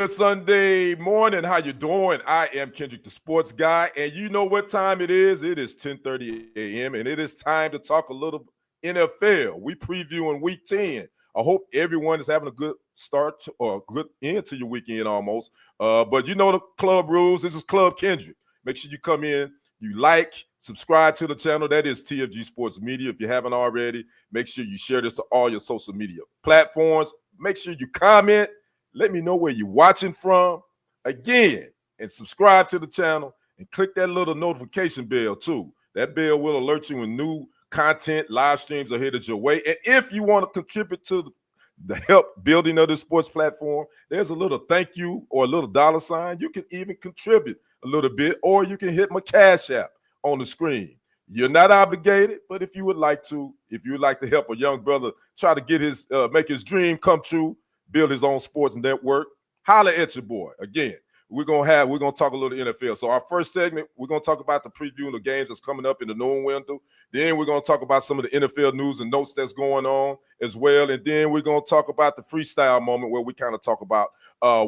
Good Sunday morning. How you doing? I am Kendrick, the sports guy, and you know what time it is? It is 10:30 a.m. and it is time to talk a little NFL. We previewing Week 10. I hope everyone is having a good start or a good end to your weekend almost. But you know the club rules. This is Club Kendrick. Make sure you come in, you like, subscribe to the channel. That is TFG Sports Media. If you haven't already, make sure you share this to all your social media platforms. Make sure you comment. Let me know where you're watching from. Again, and subscribe to the channel and click that little notification bell too. That bell will alert you when new content, live streams are headed your way. And if you want to contribute to the help building of the sports platform, there's a little thank you or a little dollar sign. You can even contribute a little bit, or you can hit my Cash App on the screen. You're not obligated, but if you would like to help a young brother try to get his make his dream come true, build his own sports network, holler at your boy. Again, we're gonna talk a little NFL. So our first segment, we're gonna talk about the preview of the games that's coming up in the noon window. Then we're gonna talk about some of the NFL news and notes that's going on as well. And then we're gonna talk about the freestyle moment where we kind of talk about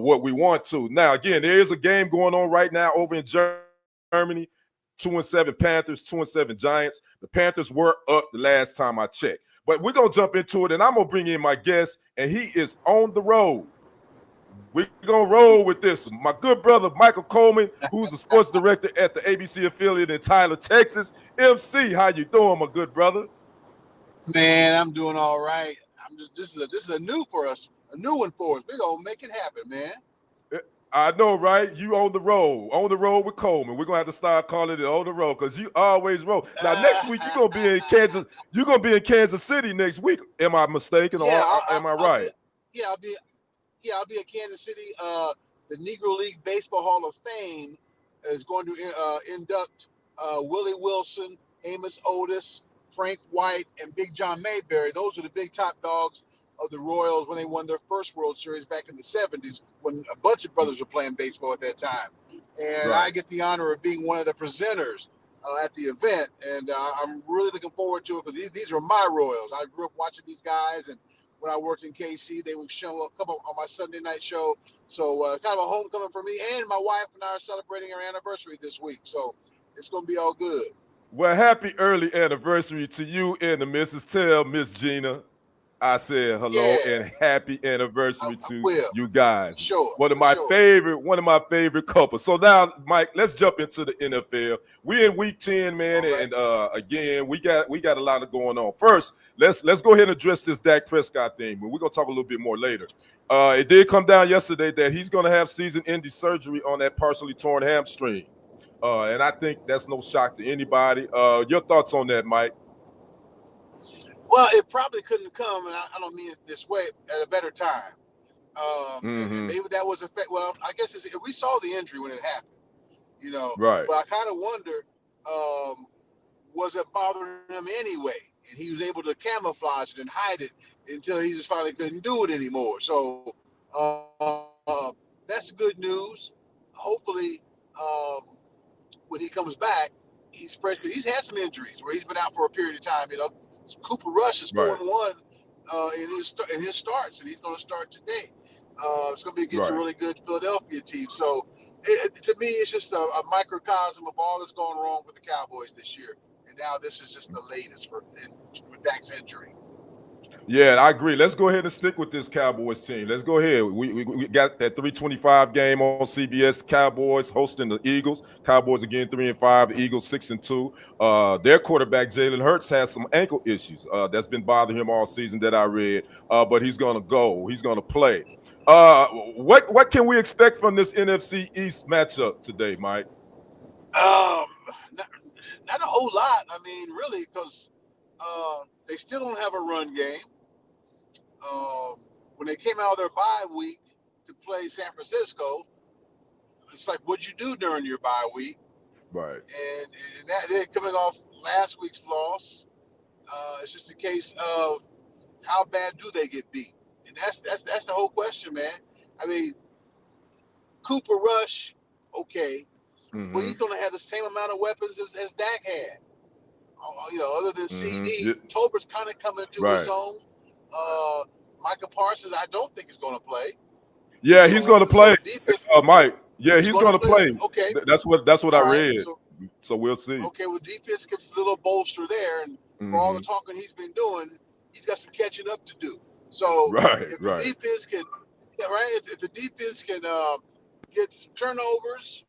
what we want to. Now, again, there is a game going on right now over in Germany. 2-7 Panthers, 2-7 Giants. The Panthers were up the last time I checked. But we're going to jump into it, and I'm going to bring in my guest, and he is on the road. We're going to roll with this one. My good brother, Michael Coleman, who's the sports director at the ABC affiliate in Tyler, Texas. MC, how you doing, my good brother? Man, I'm doing all right. This is a new for us, a new one for us. We're going to make it happen, man. I know, right? You on the road with Coleman. We're gonna have to start calling it on the road because you always roll. Now next week you're gonna be in Kansas. You're gonna be in Kansas City next week. Am I mistaken, or am I right? I'll be at Kansas City. The Negro League Baseball Hall of Fame is going to induct Willie Wilson, Amos Otis, Frank White, and Big John Mayberry. Those are the big top dogs of the Royals when they won their first World Series back in the 70s, when a bunch of brothers were playing baseball at that time. And right. I get the honor of being one of the presenters at the event, and I'm really looking forward to it because these are my Royals. I grew up watching these guys, and when I worked in KC, they would come up on my Sunday night show. So kind of a homecoming for me, and my wife and I are celebrating our anniversary this week. So it's going to be all good. Well, happy early anniversary to you and the Mrs. Tell, Miss Gina. I said hello and happy anniversary to you guys. Sure. One of my favorite couples. So now, Mike, let's jump into the NFL. We're in week 10, man, right. And again, we got a lot going on. First, let's go ahead and address this Dak Prescott thing. We're gonna talk a little bit more later. It did come down yesterday that he's gonna have season-ending surgery on that partially torn hamstring, and I think that's no shock to anybody. Your thoughts on that, Mike? Well, it probably couldn't come, and I don't mean it this way, at a better time. And maybe that was well, I guess we saw the injury when it happened, you know. Right. But I kind of wonder, was it bothering him anyway? And he was able to camouflage it and hide it until he just finally couldn't do it anymore. So that's good news. Hopefully, when he comes back, he's fresh. Because he's had some injuries where he's been out for a period of time, you know. Cooper Rush is 4-1 in his starts, and he's going to start today. It's going to be against a really good Philadelphia team. So, to me, it's just a microcosm of all that's going wrong with the Cowboys this year. And now this is just the latest for Dak's injury. Yeah, I agree. Let's go ahead and stick with this Cowboys team. Let's go ahead. We got that 3:25 game on CBS. Cowboys hosting the Eagles. Cowboys again 3-5. Eagles 6-2. Their quarterback Jalen Hurts has some ankle issues. That's been bothering him all season that I read. But he's gonna go. He's gonna play. What can we expect from this NFC East matchup today, Mike? Not a whole lot. I mean, really, because they still don't have a run game. When they came out of their bye week to play San Francisco, it's like, what'd you do during your bye week? Right. And that, they're coming off last week's loss. It's just a case of how bad do they get beat, and that's the whole question, man. I mean, Cooper Rush, okay, but he's going to have the same amount of weapons as Dak had. You know, other than CD, Tolbert's kind of coming into his own. Micah Parsons, I don't think is going to play. Yeah, he's going to So play, the defense Mike. Yeah, he's going to going to play. play. Okay, That's what I all right. read. So we'll see. Okay, well, defense gets a little bolster there, and for all the talking he's been doing, he's got some catching up to do. So Right, if the right. defense can, if the defense can get some turnovers,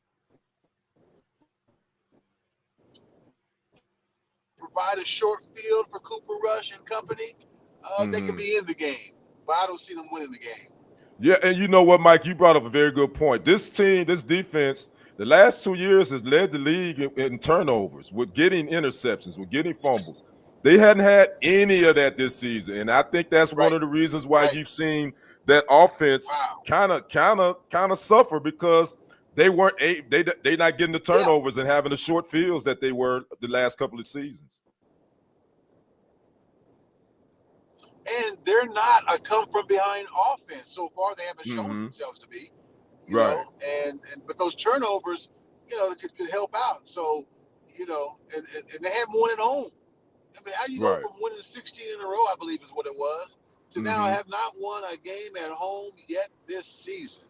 provide a short field for Cooper Rush and company, they can be in the game. But I don't see them winning the game. Yeah, and you know what, Mike? You brought up a very good point. This team, this defense, the last 2 years has led the league in turnovers, with getting interceptions, with getting fumbles. They hadn't had any of that this season, and I think that's one of the reasons why you've seen that offense kind of suffer, because they weren't they not getting the turnovers and having the short fields that they were the last couple of seasons. And they're not a come from behind offense. So far, they haven't shown themselves to be. You know, but those turnovers, could help out. So, and they haven't won at home. I mean, how do you go from winning 16 in a row, I believe is what it was, to now have not won a game at home yet this season?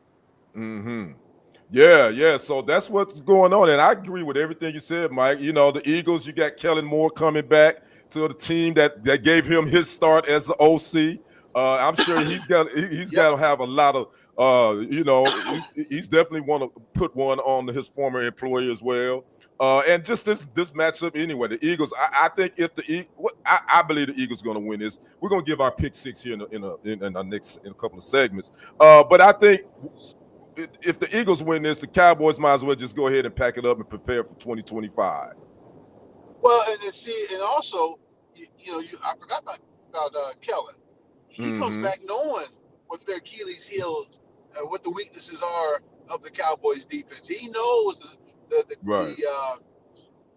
Yeah. So that's what's going on. And I agree with everything you said, Mike. You know, the Eagles, you got Kellen Moore coming back to the team that gave him his start as the OC. I'm sure he's got to have a lot of he's definitely want to put one on his former employer as well. And just this matchup anyway, the Eagles. I think if I believe the Eagles are going to win this. We're going to give our pick six here in a couple of segments. But I think if the Eagles win this, the Cowboys might as well just go ahead and pack it up and prepare for 2025. Well, and also, I forgot about Kellen. He comes back knowing what their Achilles heels, what the weaknesses are of the Cowboys defense. He knows the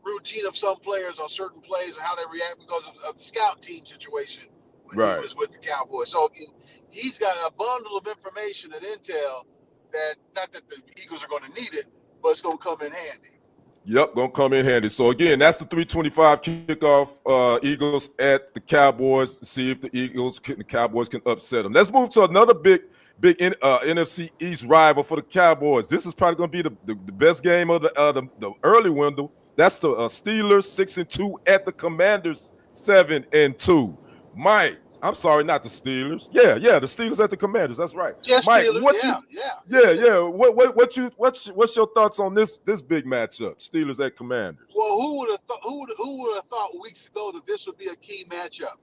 routine of some players on certain plays and how they react because of the scout team situation when he was with the Cowboys. So he's got a bundle of information and intel that, not that the Eagles are going to need it, but it's going to come in handy. Yep, gonna come in handy. So again, that's the 3:25 kickoff. Eagles at the Cowboys. See if the Cowboys can upset them. Let's move to another big NFC East rival for the Cowboys. This is probably gonna be the best game of the early window. That's the Steelers 6-2 at the Commanders 7-2. Mike, I'm sorry, not the Steelers. Yeah, the Steelers at the Commanders. That's right. Yes, Mike, Steelers. What's your thoughts on this big matchup, Steelers at Commanders? Well, who would have thought weeks ago that this would be a key matchup?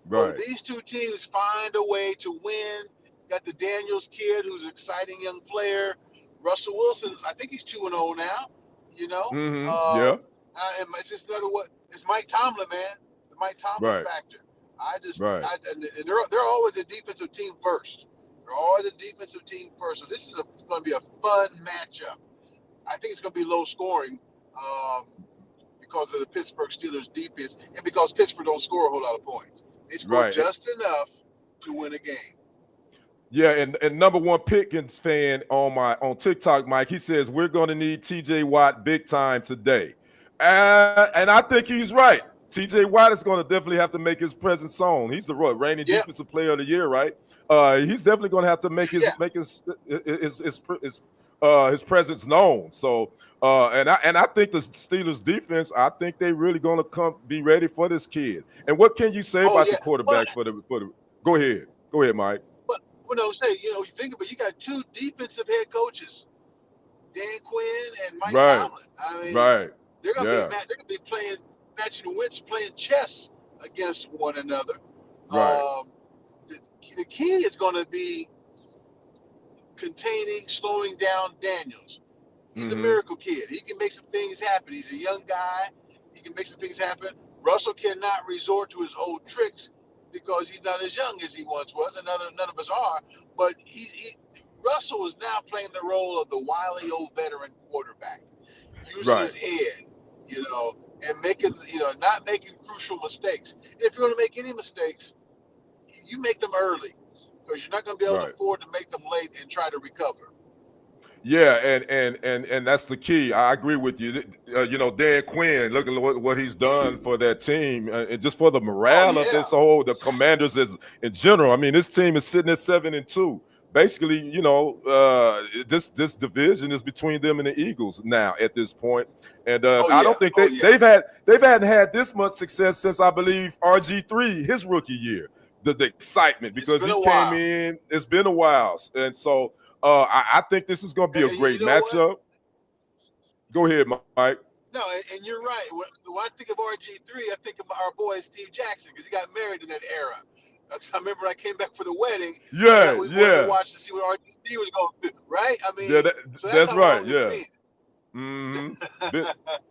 Right. Well, these two teams find a way to win. Got the Daniels kid, who's an exciting young player. Russell Wilson, I think he's 2-0 now. Yeah. And it's just another what? It's Mike Tomlin, man. The Mike Tomlin factor. And they're always a defensive team first. They're always a defensive team first. So this is going to be a fun matchup. I think it's going to be low scoring because of the Pittsburgh Steelers defense and because Pittsburgh don't score a whole lot of points. They score just enough to win a game. Yeah, and number one Pickens fan on TikTok, Mike, he says we're going to need TJ Watt big time today. And I think he's right. TJ Watt is going to definitely have to make his presence known. He's the reigning defensive player of the year, right? He's definitely going to have to make his presence known. So, and I think the Steelers defense, I think they really going to be ready for this kid. And what can you say about the quarterback for the? Go ahead, Mike. But you think about, you got two defensive head coaches, Dan Quinn and Mike Tomlin. I mean, they're going to be playing. Matching the wits, playing chess against one another. The key is going to be slowing down Daniels. He's a miracle kid. He can make some things happen. He's a young guy. He can make some things happen. Russell cannot resort to his old tricks because he's not as young as he once was, and none of us are. But Russell is now playing the role of the wily old veteran quarterback, using his head, and not making crucial mistakes. If you're going to make any mistakes, you make them early, because you're not going to be able to afford to make them late and try to recover. Yeah, and that's the key. I agree with you. Dan Quinn, look at what he's done for that team, and just for the morale of the Commanders in general. I mean, this team is sitting at 7-2. basically, this division is between them and the Eagles now at this point. And Oh I yeah, don't think oh yeah. they've hadn't had this much success since I believe RG3 his rookie year. The excitement It's because been he a came while, in. It's been a while, and so I think this is going to be a and you great know what? matchup. Go ahead, Mike. No, and you're right. When I think of RG3, I think of our boy Steve Jackson because he got married in that era. I remember when I came back for the wedding, and Yeah, we wanted to yeah, watch to see what RG3 was going to do, right? I yeah. mean, so that's That's how right. long it's Yeah. been. Mm-hmm. Man.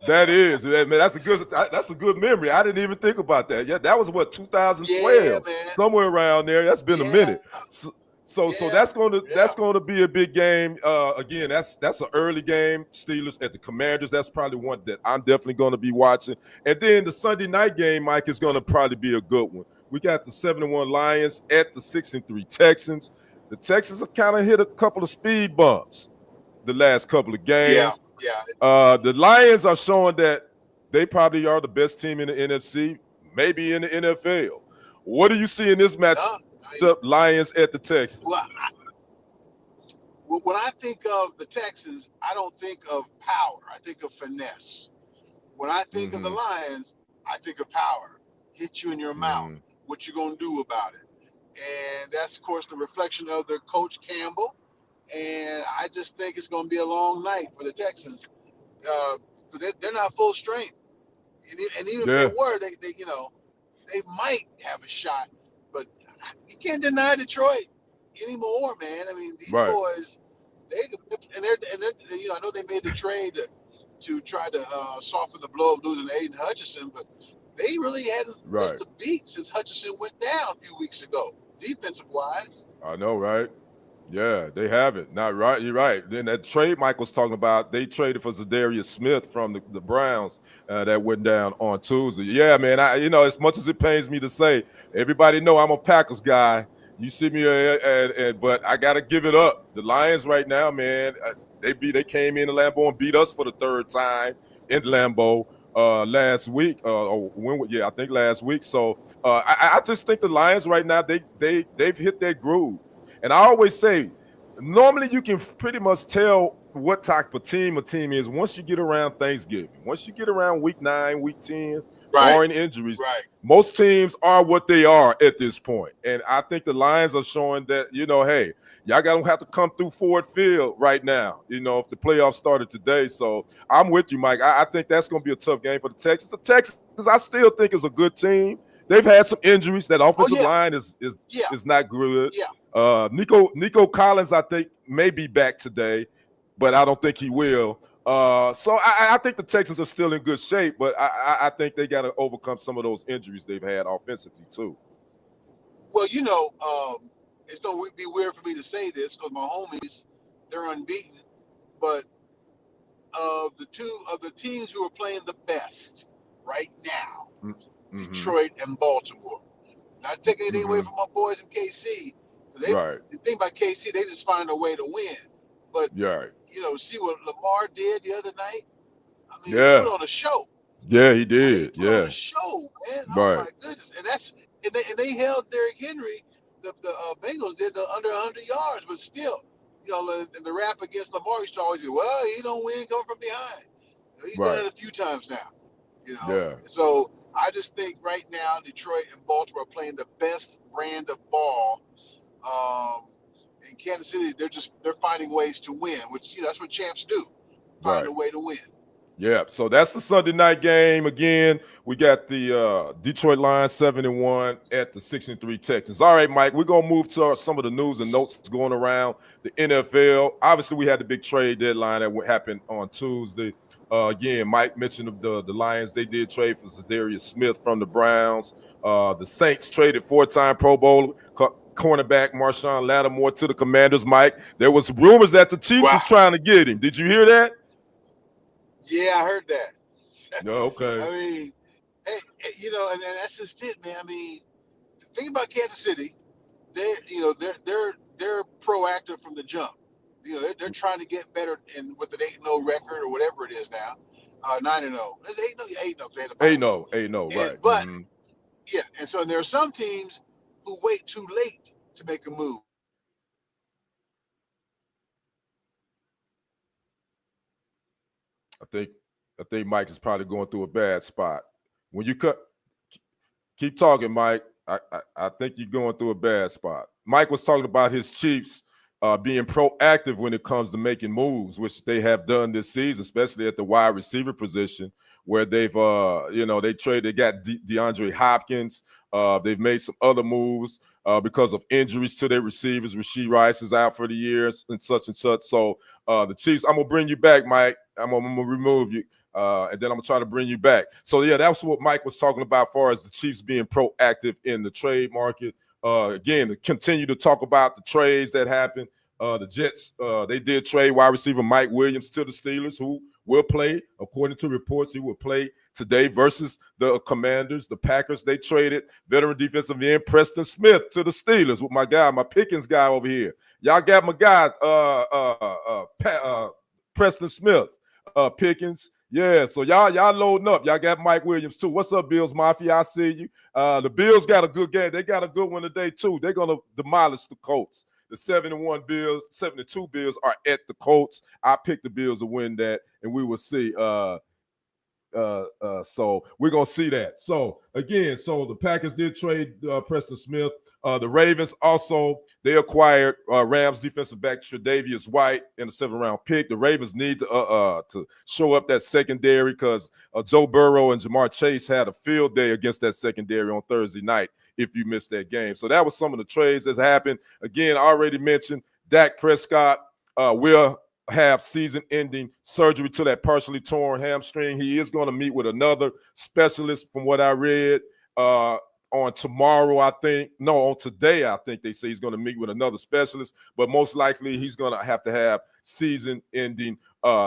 That's a good memory. I didn't even think about that. Yeah, that was what Yeah, 2012, man. somewhere around there. That's been a Yeah, minute. So yeah, that's yeah. going to be a big game. Again, that's an early game. Steelers at the Commanders. That's probably one that I'm definitely going to be watching. And then the Sunday night game, Mike, is going to probably be a good one. We got the 7-1 Lions at the 6-3 Texans. The Texans have kind of hit a couple of speed bumps the last couple of Yeah, games. yeah. The Lions are showing that they probably are the best team in the NFC, maybe in the NFL. What do you see in this match? No, The Lions at the well, Texans. when I think of the Texans, I don't think of power. I think of finesse. When I think of the Mm-hmm. Lions, I think of power. Hit you in your mouth. Mm-hmm. What you gonna do about it? And that's of course the reflection of their coach Campbell. And I just think it's gonna be a long night for the Texans. They're not full strength. And even if they Yeah, were, they they might have a shot. But you can't deny Detroit anymore, man. I mean, these right, boys, they're I know they made the trade to try to soften the blow of losing Aiden Hutchinson, but they really hadn't right. missed a beat since Hutchinson went down a few weeks ago, defensive wise. I know, right? Yeah, they haven't. Not right. You're right. Then that trade Mike was talking about, they traded for Zadarius Smith from the Browns that went down on Tuesday. Yeah, man. As much as it pains me to say, everybody know I'm a Packers guy. You see me, but I gotta give it up. The Lions right now, man. They came in Lambeau and beat us for the third time in Lambeau last week. I think last week. So I just think the Lions right now they've hit their groove. And I always say, normally you can pretty much tell what type of team a team is once you get around Thanksgiving. Once you get around week 9, week 10, Right, barring injuries, right. most teams are what they are at this point. And I think the Lions are showing that, hey, y'all gonna have to come through Ford Field right now, if the playoffs started today. So I'm with you, Mike. I think that's gonna be a tough game for the Texans. The Texans, I still think is a good team. They've had some injuries. That Oh offensive yeah, line is yeah, not good. yeah. Nico Collins, I think, may be back today, but I don't think he will. So I think the Texans are still in good shape, but I think they got to overcome some of those injuries they've had offensively too. Well, it's gonna be weird for me to say this because my homies, they're unbeaten. But of the teams who are playing the best right now, Mm-hmm. Detroit and Baltimore. Not taking anything away Mm-hmm. from my boys in KC. Right. The thing about KC, they just find a way to win. But Yeah. see what Lamar did the other night. I mean, he Yeah. put on a show. Yeah, he He did. put on Yeah. a show, man. Oh Right. my goodness! And they held Derrick Henry. The Bengals did under 100 yards, but still, in the rap against Lamar used to always be, well, he don't win coming from behind. He's done Right. it a few times now. Yeah. So I just think right now Detroit and Baltimore are playing the best brand of ball. In Kansas City, they're finding ways to win, which that's what champs do, find Right. a way to win. Yeah, so that's the Sunday night game. Again, we got the Detroit Lions 7-1 at the 6-3 Texans. All right, Mike, we're gonna move to some of the news and notes going around the NFL. Obviously, we had the big trade deadline that happened on Tuesday. Again, Mike mentioned the Lions. They did trade for Zadarius Smith from the Browns. The Saints traded 4-time Pro Bowl cornerback Marshawn Lattimore to the Commanders. Mike, there was rumors that the Chiefs Wow. was trying to get him. Did you hear that? Yeah, I heard that. No, okay. I mean, hey, and that's just it, man. I mean, the thing about Kansas City, they're proactive from the jump. They're trying to get better with an 8-0 record or whatever it is now. 9-0. It's 8-0. 8-0. 8-0, right. But and so there are some teams who wait too late to make a move. I think Mike is probably going through a bad spot. When you keep talking, Mike. I think you're going through a bad spot. Mike was talking about his Chiefs being proactive when it comes to making moves, which they have done this season, especially at the wide receiver position, where they've, they got DeAndre Hopkins. They've made some other moves because of injuries to their receivers. Rashee Rice is out for the years and such. So the Chiefs, I'm going to bring you back, Mike. I'm going to remove you. And then I'm going to try to bring you back. So, yeah, that's what Mike was talking about as far as the Chiefs being proactive in the trade market. Again, to continue to talk about the trades that happened. The Jets, they did trade wide receiver Mike Williams to the Steelers, who will play, according to reports, he will play today versus the Commanders. The Packers, they traded veteran defensive end Preston Smith to the Steelers with my Pickens guy over here. Y'all got my guy, Preston Smith, Pickens. Yeah, so y'all loading up. Y'all got Mike Williams too. What's up, Bills Mafia? I see you. The Bills got a good game. They got a good one today too. They're gonna demolish the Colts. The 72 Bills are at the Colts. I picked the Bills to win that, and we will see. So we're gonna see that. So again, the Packers did trade Preston Smith. The Ravens also, they acquired Rams defensive back Tre'Davious White in the 7th-round pick. The Ravens need to show up that secondary because Joe Burrow and Jamar Chase had a field day against that secondary on Thursday night if you missed that game. So that was some of the trades that's happened. Again, I already mentioned Dak Prescott will have season-ending surgery to that partially torn hamstring. He is going to meet with another specialist from what I read on tomorrow, I think. No, on today, I think they say he's going to meet with another specialist, but most likely he's going to have season-ending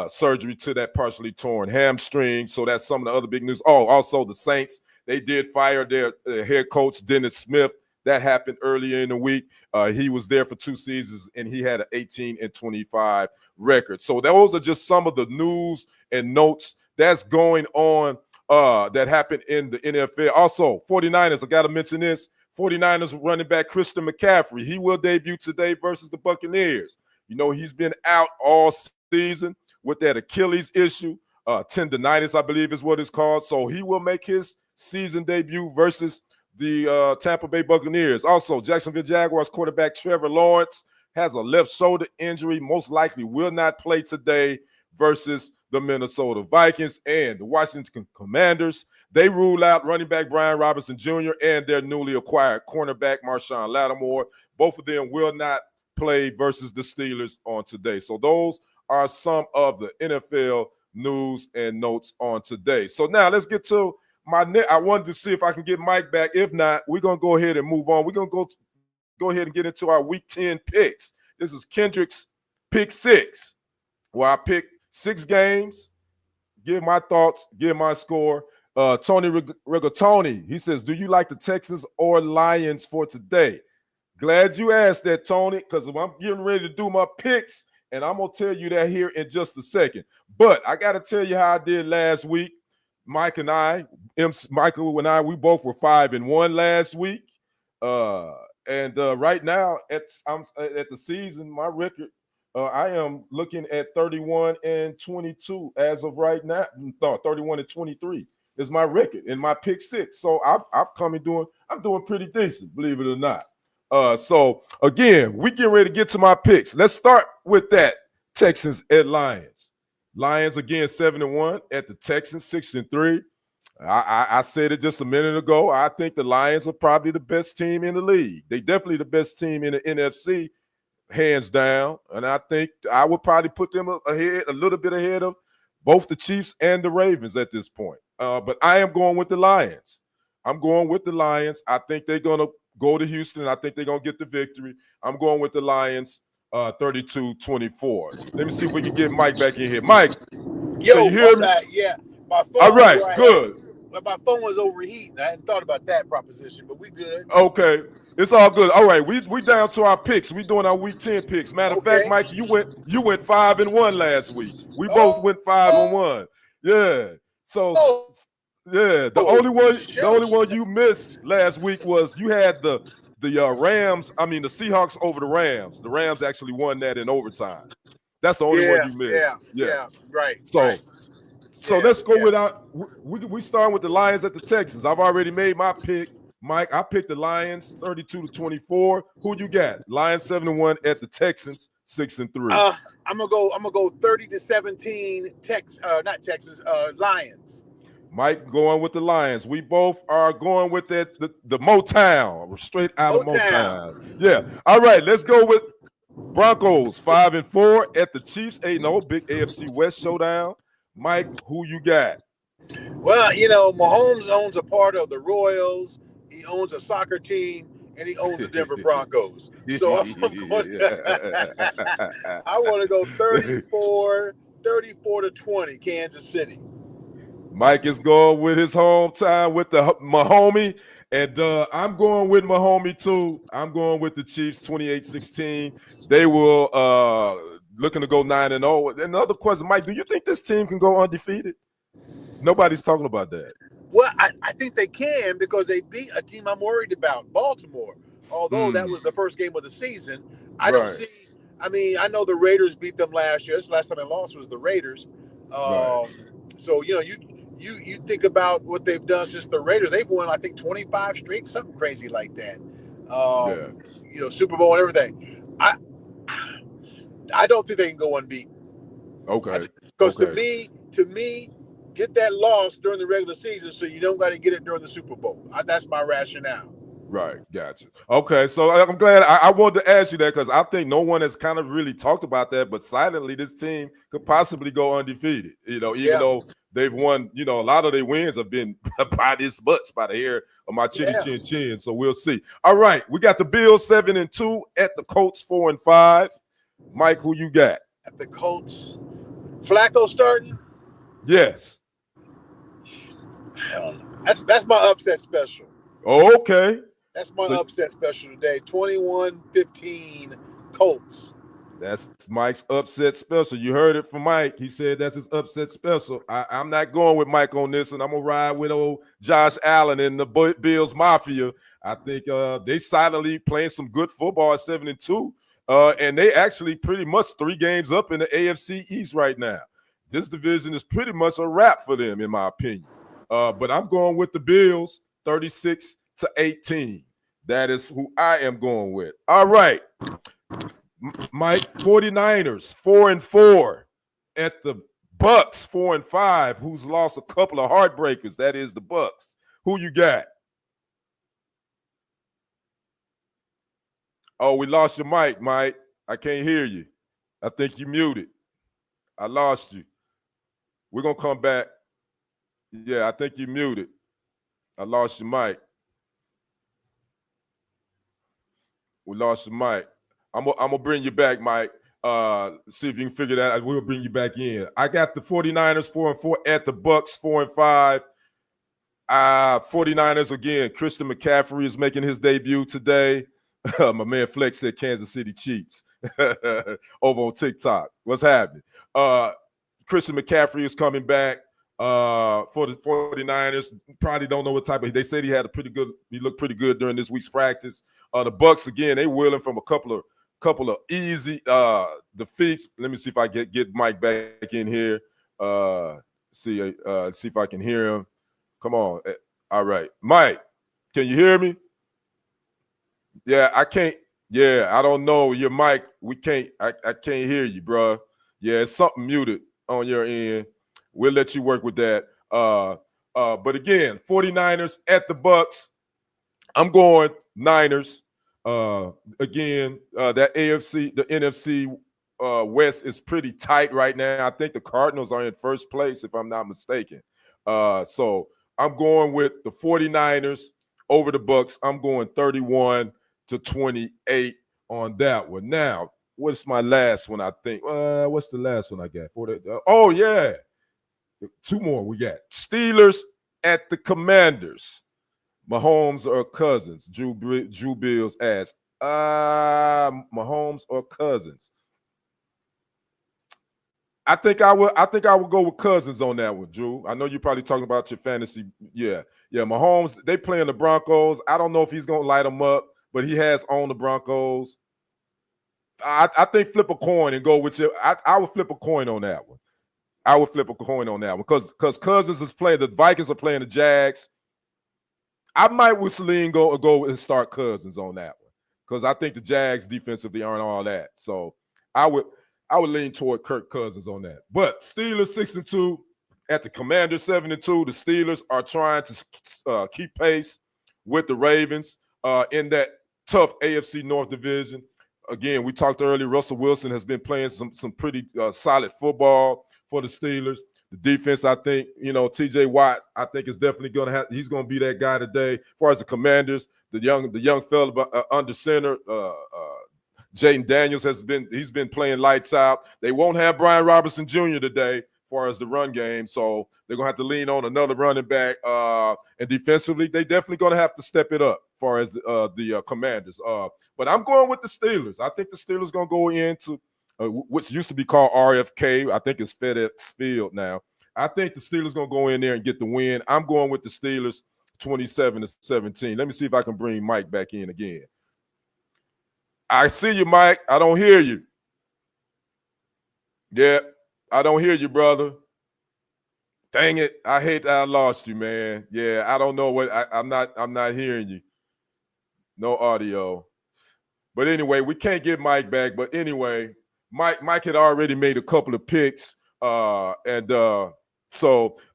surgery to that partially torn hamstring. So that's some of the other big news. Oh, also the Saints, they did fire their head coach, Dennis Smith. That happened earlier in the week. He was there for 2 seasons, and he had an 18-25 record. So those are just some of the news and notes that's going on that happened in the NFL. Also, 49ers, I got to mention this. 49ers running back Christian McCaffrey. He will debut today versus the Buccaneers. You know, he's been out all season with that Achilles issue. Tendonitis, I believe is what it's called. So he will make his season debut versus the Tampa Bay Buccaneers. Also, Jacksonville Jaguars quarterback Trevor Lawrence has a left shoulder injury, most likely will not play today versus the Minnesota Vikings. And the Washington Commanders, they rule out running back Brian Robinson Jr. and their newly acquired cornerback Marshawn Lattimore. Both of them will not play versus the Steelers on today. So those are some of the NFL news and notes on today. So now let's get to I wanted to see if I can get Mike back. If not, we're going to go ahead and move on. We're going to go ahead and get into our Week 10 picks. This is Kendrick's Pick 6, where I pick 6 games, give my thoughts, give my score. Tony Rigatoni, he says, do you like the Texans or Lions for today? Glad you asked that, Tony, because I'm getting ready to do my picks, and I'm going to tell you that here in just a second. But I got to tell you how I did last week. Michael and I, we both were 5-1 last week. And right now, at the season, my record, I am looking at 31-22 as of right now. No, 31-23 is my record in my pick 6. So I'm doing pretty decent, believe it or not. So again, we get ready to get to my picks. Let's start with that. Texans at Lions. Lions again 7-1 at the Texans 6-3. I said it just a minute ago. I think the Lions are probably the best team in the league. They definitely the best team in the NFC, hands down. And I think I would probably put them a little bit ahead of both the Chiefs and the Ravens at this point. But I am going with the Lions. I'm going with the Lions. I think they're going to go to Houston. I think they're going to get the victory. I'm going with the Lions. 32-24. Let me see if we can get Mike back in here. Mike, yo, you hear me? Yeah, my phone. All right, good. My phone was overheating. I hadn't thought about that proposition, but we good. Okay, it's all good. All right, we down to our picks. We doing our Week 10 picks. Matter of fact, Mike, you went 5-1 last week. We both went 5-1. Yeah. So yeah, the only one you missed last week was you had the Rams, the Seahawks over the Rams. The Rams actually won that in overtime. That's the only one you missed. Yeah, right. So, right. So let's go with our. We start with the Lions at the Texans. I've already made my pick, Mike. I picked the Lions 32-24. Who you got? Lions 7-1 at the Texans 6-3. I'm gonna go 30-17. Not Texans. Lions. Mike going with the Lions. We both are going with the Motown. We're straight out of Motown. Yeah. All right. Let's go with Broncos 5-4 at the Chiefs 8-0. Big AFC West showdown. Mike, who you got? Well, Mahomes owns a part of the Royals. He owns a soccer team, and he owns the Denver Broncos. So I want to go 34-20, Kansas City. Mike is going with his hometown with the Mahomie, and I'm going with Mahomie too. I'm going with the Chiefs 28-16. They will looking to go 9-0. Another question, Mike, do you think this team can go undefeated? Nobody's talking about that. Well, I think they can because they beat a team I'm worried about, Baltimore. Although that was the first game of the season, I don't see. I mean, I know the Raiders beat them last year. That's the last time I lost was the Raiders. So you think about what they've done since the Raiders. They've won, I think, 25 straight, something crazy like that. Super Bowl and everything. I don't think they can go unbeaten. Okay. Because to me, get that loss during the regular season so you don't got to get it during the Super Bowl. That's my rationale. Right, gotcha. Okay, so I'm glad I wanted to ask you that because I think no one has kind of really talked about that, but silently this team could possibly go undefeated. Even though they've won, a lot of their wins have been by this much, by the hair of my chin chin. So we'll see. All right, we got the Bills 7-2 at the Colts 4-5. Mike, who you got? At the Colts, Flacco starting? Yes. That's my upset special. Okay. That's my upset special today. 21-15 Colts. That's Mike's upset special. You heard it from Mike. He said that's his upset special. I'm not going with Mike on this, and I'm going to ride with old Josh Allen and the Bills Mafia. I think they silently playing some good football at 7-2, and they actually pretty much 3 games up in the AFC East right now. This division is pretty much a wrap for them, in my opinion. But I'm going with the Bills 36-18. That is who I am going with. All right. Mike, 49ers 4-4 at the Bucks 4-5, who's lost a couple of heartbreakers. That is the Bucks. Who you got? Oh, we lost your mic, Mike. I can't hear you. I think you muted. I lost you. We're going to come back. Yeah, I think you muted. I lost your mic. We lost your mic. I'm gonna bring you back, Mike. See if you can figure that out. We'll bring you back in. I got the 49ers 4-4 at the Bucks 4-5. 49ers again. Christian McCaffrey is making his debut today. My man Flex said Kansas City cheats over on TikTok. What's happening? Christian McCaffrey is coming back for the 49ers. Probably don't know what type of. They said he looked pretty good during this week's practice. The Bucks again, they wheeling from a couple of easy defeats. Let me see if I get Mike back in here. See if I can hear him. Come on. All right, Mike, can you hear me? Yeah, I can't. Yeah, I don't know your mic. We can't. I can't hear you, bro. Yeah, it's something muted on your end. We'll let you work with that. But again, 49ers at the Bucks. I'm going Niners. Again, that AFC, the NFC West is pretty tight right now. I think the Cardinals are in first place, if I'm not mistaken. So I'm going with the 49ers over the Bucks. I'm going 31-28 on that one. Now, what's my last one? I think. What's the last one I got? Oh yeah, 2 more we got. Steelers at the Commanders. Mahomes or Cousins? Drew Bills asked. Mahomes or Cousins? I think I will go with Cousins on that one, Drew. I know you're probably talking about your fantasy. Yeah. Mahomes, they playing the Broncos. I don't know if he's gonna light them up, but he has owned the Broncos. I think flip a coin and go with you. I would flip a coin on that one. I would flip a coin on that one because Cousins is playing. The Vikings are playing the Jags. I might with Celine go and start Cousins on that one because I think the Jags defensively aren't all that. So I would lean toward Kirk Cousins on that. But Steelers 6-2 at the Commanders 7-2. The Steelers are trying to keep pace with the Ravens in that tough AFC North division. Again, we talked earlier. Russell Wilson has been playing some pretty solid football for the Steelers. The defense, I think, T.J. Watt, I think is definitely he's going to be that guy today. As far as the Commanders, the young fella under center, Jaden Daniels he's been playing lights out. They won't have Brian Robinson Jr. today as far as the run game, so they're going to have to lean on another running back. And defensively, they definitely going to have to step it up as far as the Commanders. But I'm going with the Steelers. I think the Steelers going to go into which used to be called RFK. I think it's FedEx Field now. I think the Steelers going to go in there and get the win. I'm going with the Steelers 27-17. Let me see if I can bring Mike back in again. I see you, Mike. I don't hear you. Yeah, I don't hear you, brother. Dang it. I hate that I lost you, man. Yeah, I don't know what I'm not hearing you. No audio. But anyway, we can't get Mike back. But anyway, Mike had already made a couple of picks, so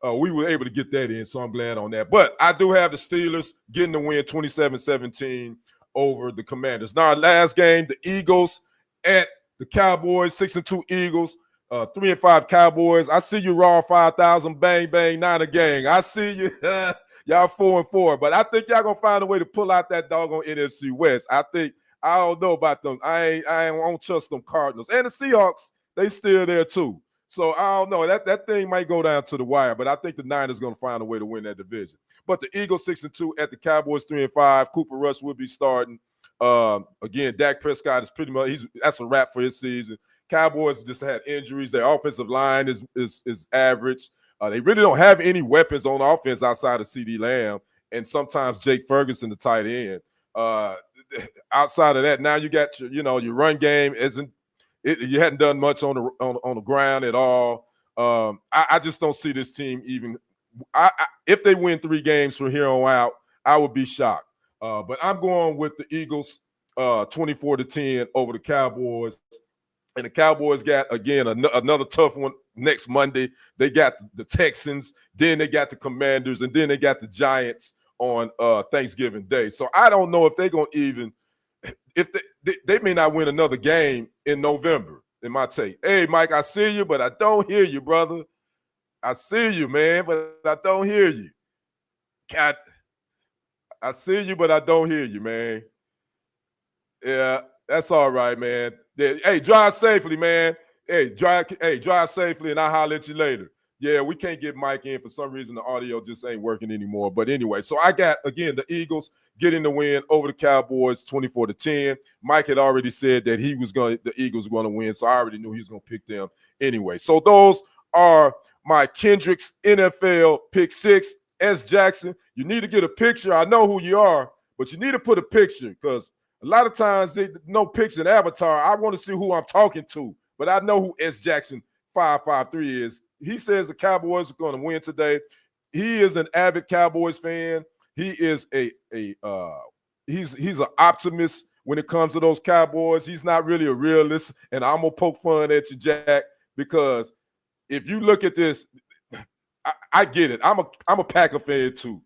we were able to get that in, so I'm glad on that. But I do have the Steelers getting the win 27-17 over the Commanders. Now, our last game, the Eagles at the Cowboys, 6-2 Eagles, 3-5 Cowboys. I see you, Raw 5,000, bang, bang, Niner gang. I see you. Y'all 4-4, but I think y'all going to find a way to pull out that doggone NFC West. I don't know about them. I don't trust them Cardinals. And the Seahawks, they still there too. So I don't know. That thing might go down to the wire, but I think the Niners going to find a way to win that division. But the Eagles 6-2 at the Cowboys 3-5. Cooper Rush will be starting. Again, Dak Prescott is pretty much that's a wrap for his season. Cowboys just had injuries. Their offensive line is average. They really don't have any weapons on offense outside of CeeDee Lamb and sometimes Jake Ferguson, the tight end. Outside of that, now you got your run game you hadn't done much on the ground at all. I just don't see this team even. If they win 3 games from here on out, I would be shocked. But I'm going with the Eagles 24-10 over the Cowboys. And the Cowboys got, again, another tough one next Monday. They got the Texans, then they got the Commanders, and then they got the Giants on Thanksgiving Day. So I don't know if they're going to even – if they may not win another game in November, in my take. Hey, Mike, I see you, but I don't hear you, brother. I see you, man, but I don't hear you. God, I see you, but I don't hear you, man. Yeah, that's all right, man. Yeah, hey, drive safely, man. Hey, drive safely, and I'll holler at you later. Yeah, we can't get Mike in. For some reason, the audio just ain't working anymore. But anyway, so I got, again, the Eagles getting the win over the Cowboys 24-10. Mike had already said that the Eagles were going to win, so I already knew he was going to pick them anyway. So those are my Kendrick's NFL Pick 6. S. Jackson, you need to get a picture. I know who you are, but you need to put a picture because a lot of times no picture in avatar. I want to see who I'm talking to, but I know who S. Jackson 553 is. He says the Cowboys are going to win today. He is an avid Cowboys fan. He is he's an optimist when it comes to those Cowboys. He's not really a realist, and I'm gonna poke fun at you, Jack, because if you look at this, I get it. I'm a Packer fan too,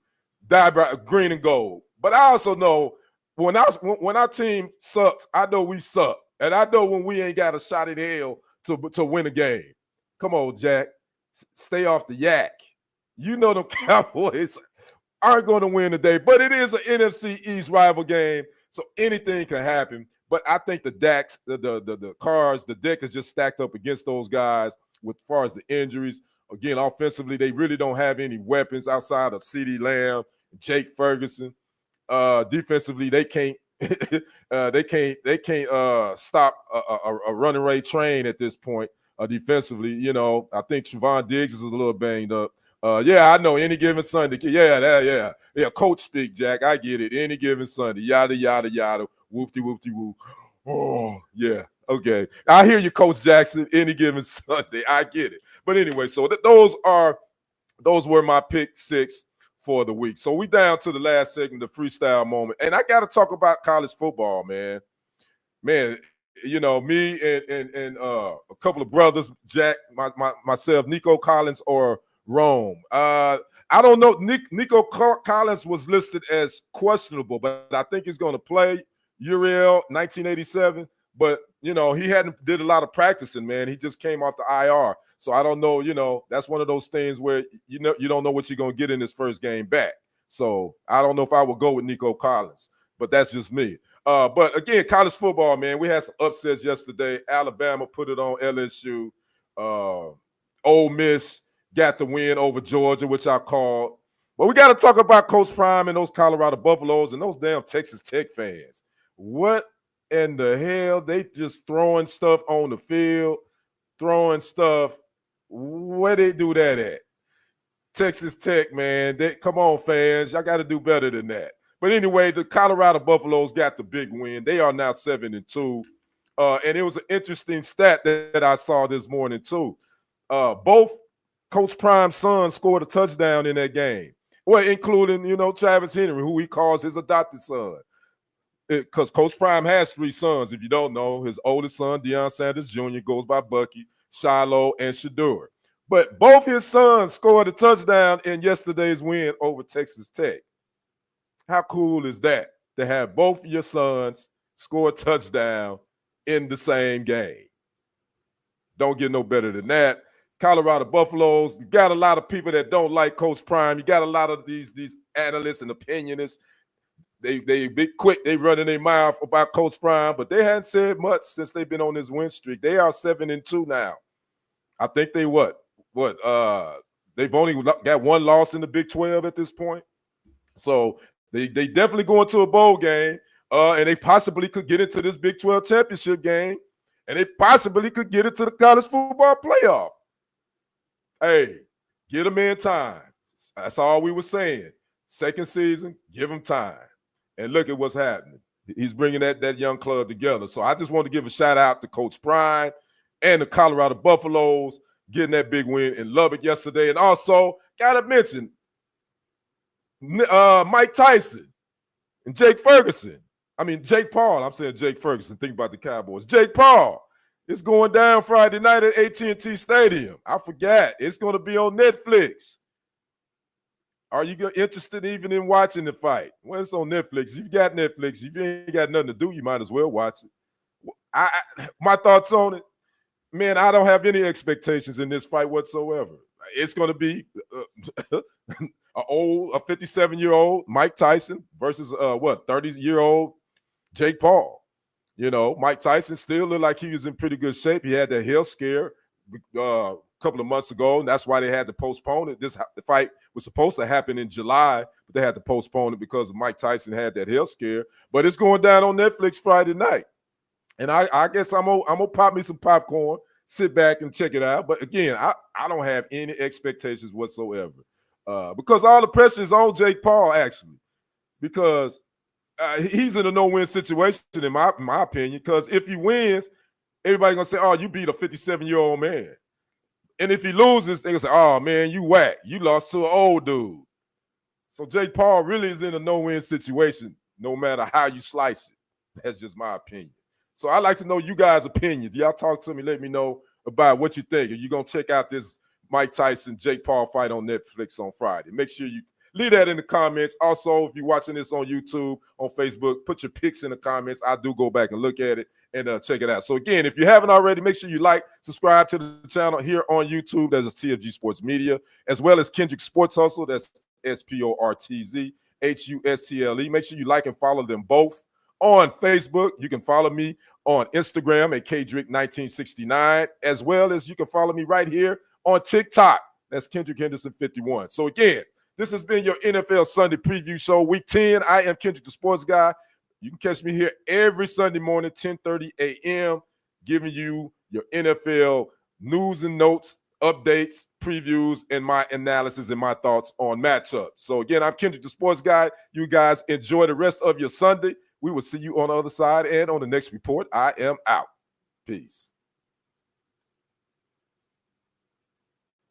die by green and gold. But I also know when our team sucks, I know we suck, and I know when we ain't got a shot in hell to win a game. Come on, Jack, stay off the yak. You know them Cowboys aren't going to win today, but it is an NFC East rival game, so anything can happen. But I think the deck is just stacked up against those guys with as far as the injuries. Again, offensively, they really don't have any weapons outside of CeeDee Lamb, Jake Ferguson. Defensively, they can't stop a running rate train at this point. Defensively, I think Trevon Diggs is a little banged up. Yeah, I know. Any given Sunday. Yeah. Coach speak, Jack. I get it. Any given Sunday. Yada, yada, yada. Whoop-de-whoop-de-whoop. Oh, yeah. Okay. I hear you, Coach Jackson. Any given Sunday. I get it. But anyway, so those were my pick 6 for the week. So we down to the last segment, the freestyle moment. And I got to talk about college football, man. Man, you know, me and a couple of brothers, Jack, myself, Nico Collins or Rome. I don't know. Nico Collins was listed as questionable, but I think he's going to play Uriel 1987. But, you know, he hadn't did a lot of practicing, man. He just came off the IR. So I don't know, you know, that's one of those things where, you know, you don't know what you're going to get in his first game back. So I don't know if I would go with Nico Collins, but that's just me. But again, college football, man, we had some upsets yesterday. Alabama put it on LSU. Ole Miss got the win over Georgia, which I called. But we got to talk about Coach Prime and those Colorado Buffaloes and those damn Texas Tech fans. What in the hell? They just throwing stuff on the field, throwing stuff. Where they do that at? Texas Tech, man. Come on, fans. Y'all got to do better than that. But anyway, the Colorado Buffaloes got the big win. They are now 7-2. And it was an interesting stat that I saw this morning, too. Both Coach Prime's sons scored a touchdown in that game. Well, including, you know, Travis Henry, who he calls his adopted son. Because Coach Prime has 3 sons. If you don't know, his oldest son, Deion Sanders Jr., goes by Bucky, Shiloh, and Shedeur. But both his sons scored a touchdown in yesterday's win over Texas Tech. How cool is that to have both your sons score a touchdown in the same game? Don't get no better than that. Colorado Buffaloes, you got a lot of people that don't like Coach Prime. You got a lot of these analysts and opinionists. They big quick, they running their mouth about Coach Prime, but they hadn't said much since they've been on this win streak. They are 7-2 now. I think they they've only got one loss in the Big 12 at this point. So they definitely going to a bowl game, and they possibly could get into this Big 12 championship game, and they possibly could get into the college football playoff. Hey, get them in time. That's all we were saying. Second season, give them time. And look at what's happening. He's bringing that young club together. So I just want to give a shout out to Coach Prime and the Colorado Buffaloes getting that big win in Lubbock yesterday. And also, got to mention Mike Tyson and Jake Ferguson. I mean, Jake Paul. I'm saying Jake Ferguson. Think about the Cowboys. Jake Paul. It's going down Friday night at AT&T Stadium. I forgot. It's going to be on Netflix. Are you interested even in watching the fight? Well, it's on Netflix. If you got Netflix, if you ain't got nothing to do, you might as well watch it. My thoughts on it, man, I don't have any expectations in this fight whatsoever. It's going to be a 57-year-old Mike Tyson versus 30-year-old Jake Paul. You know, Mike Tyson still looked like he was in pretty good shape. He had that health scare a couple of months ago, and that's why they had to postpone it. The fight was supposed to happen in July, but they had to postpone it because Mike Tyson had that health scare. But it's going down on Netflix Friday night. And I guess I'm gonna pop me some popcorn, sit back and check it out. But again, I don't have any expectations whatsoever because all the pressure is on Jake Paul, actually, because he's in a no-win situation in my opinion. Because if he wins, everybody's gonna say, "Oh, you beat a 57-year-old man," and if he loses, they're gonna say, "Oh man, you whack. You lost to an old dude." So Jake Paul really is in a no-win situation, no matter how you slice it. That's just my opinion. So I'd like to know you guys' opinions. Y'all talk to me. Let me know about what you think. Are you going to check out this Mike Tyson, Jake Paul fight on Netflix on Friday? Make sure you leave that in the comments. Also, if you're watching this on YouTube, on Facebook, put your picks in the comments. I do go back and look at it and check it out. So again, if you haven't already, make sure you like, subscribe to the channel here on YouTube. There's a TFG Sports Media, as well as Kendrick Sports Hustle. That's SPORTZ HUSTLE. Make sure you like and follow them both. On Facebook, you can follow me on Instagram at Kendrick1969, as well as you can follow me right here on TikTok. That's Kendrick Henderson 51. So again, this has been your NFL Sunday preview show, Week 10. I am Kendrick the Sports Guy. You can catch me here every Sunday morning, 10:30 a.m., giving you your NFL news and notes, updates, previews, and my analysis and my thoughts on matchups. So again, I'm Kendrick the Sports Guy. You guys enjoy the rest of your Sunday. We will see you on the other side, and on the next report, I am out. Peace.